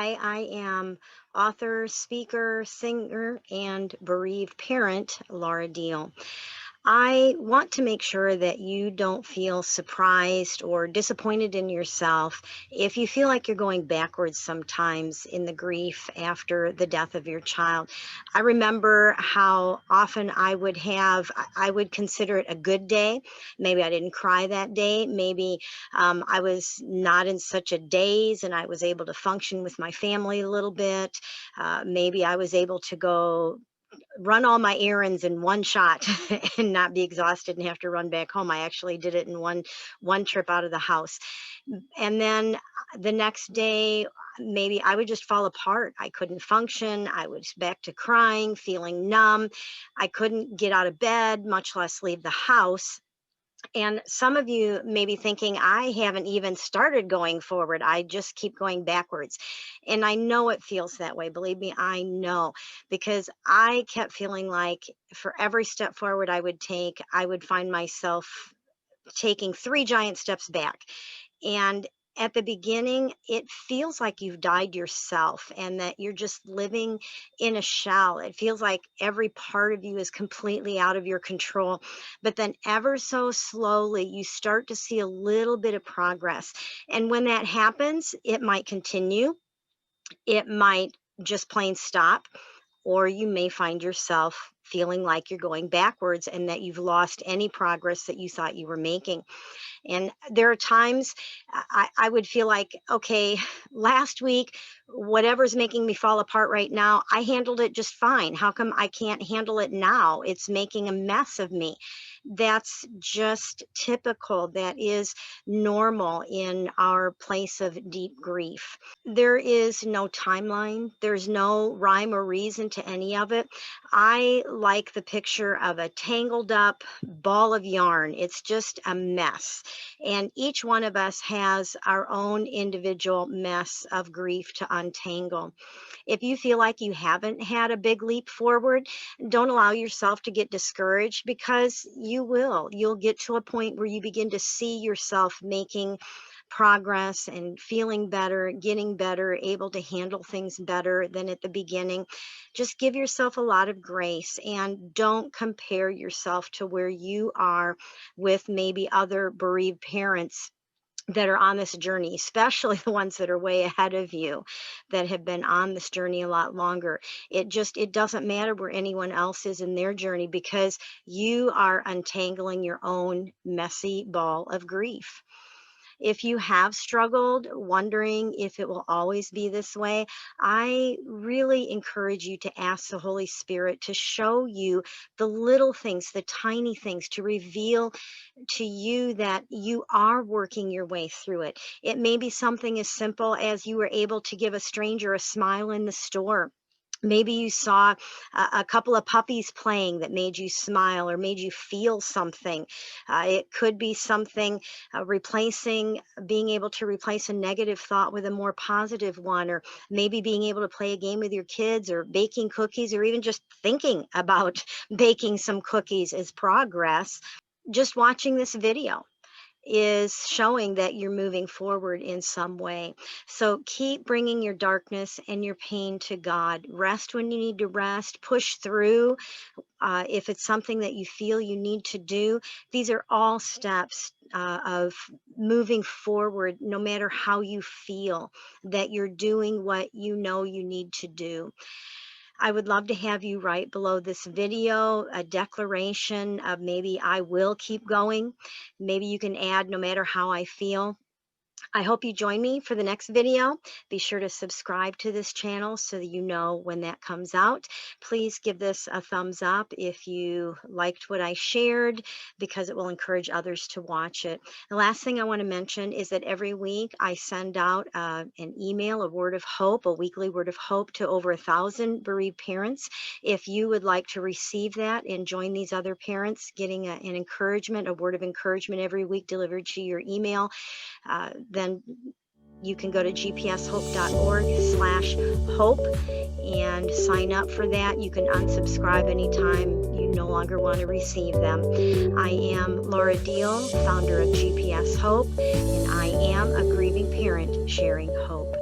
Hi, I am author, speaker, singer, and bereaved parent, Laura Deal. I want to make sure that you don't feel surprised or disappointed in yourself if you feel like you're going backwards sometimes in the grief after the death of your child. I remember how often I would consider it a good day. Maybe I didn't cry that day. Maybe I was not in such a daze and I was able to function with my family a little bit. Maybe I was able to go run all my errands in one shot and not be exhausted and have to run back home. I actually did it in one trip out of the house. And then the next day, maybe I would just fall apart. I couldn't function. I was back to crying, feeling numb. I couldn't get out of bed, much less leave the house. And some of you may be thinking, I haven't even started going forward. I just keep going backwards. And I know it feels that way. Believe me, I know because I kept feeling like for every step forward I would take, I would find myself taking three giant steps back. And at the beginning, it feels like you've died yourself and that you're just living in a shell. It feels like every part of you is completely out of your control. But then, ever so slowly, you start to see a little bit of progress. And when that happens, it might continue, it might just plain stop, or you may find yourself feeling like you're going backwards and that you've lost any progress that you thought you were making. And there are times I would feel like, okay, last week, whatever's making me fall apart right now, I handled it just fine. How come I can't handle it now? It's making a mess of me. That's just typical. That is normal in our place of deep grief. There is no timeline, there's no rhyme or reason to any of it. I like the picture of a tangled up ball of yarn. It's just a mess. And each one of us has our own individual mess of grief to untangle. If you feel like you haven't had a big leap forward, don't allow yourself to get discouraged because you will. You'll get to a point where you begin to see yourself making progress and feeling better, getting better, able to handle things better than at the beginning. Just give yourself a lot of grace and don't compare yourself to where you are with maybe other bereaved parents that are on this journey, especially the ones that are way ahead of you that have been on this journey a lot longer. It doesn't matter where anyone else is in their journey because you are untangling your own messy ball of grief. If you have struggled, wondering if it will always be this way, I really encourage you to ask the Holy Spirit to show you the little things, the tiny things, to reveal to you that you are working your way through it. It may be something as simple as you were able to give a stranger a smile in the store. Maybe you saw a couple of puppies playing that made you smile or made you feel something. It could be something being able to replace a negative thought with a more positive one, or maybe being able to play a game with your kids, or baking cookies, or even just thinking about baking some cookies is progress. Just watching this video is showing that you're moving forward in some way. So keep bringing your darkness and your pain to God. Rest when you need to rest. Push through if it's something that you feel you need to do. These are all steps of moving forward, no matter how you feel that you're doing what you know you need to do. I would love to have you write below this video a declaration of maybe I will keep going. Maybe you can add no matter how I feel. I hope you join me for the next video. Be sure to subscribe to this channel so that you know when that comes out. Please give this a thumbs up if you liked what I shared, because it will encourage others to watch it. The last thing I want to mention is that every week I send out an email, a word of hope, a weekly word of hope to over 1,000 bereaved parents. If you would like to receive that and join these other parents, getting an encouragement, a word of encouragement every week delivered to your email, then you can go to gpshope.org/hope and sign up for that. You can unsubscribe anytime you no longer want to receive them. I am Laura Deal, founder of GPS Hope, and I am a grieving parent sharing hope.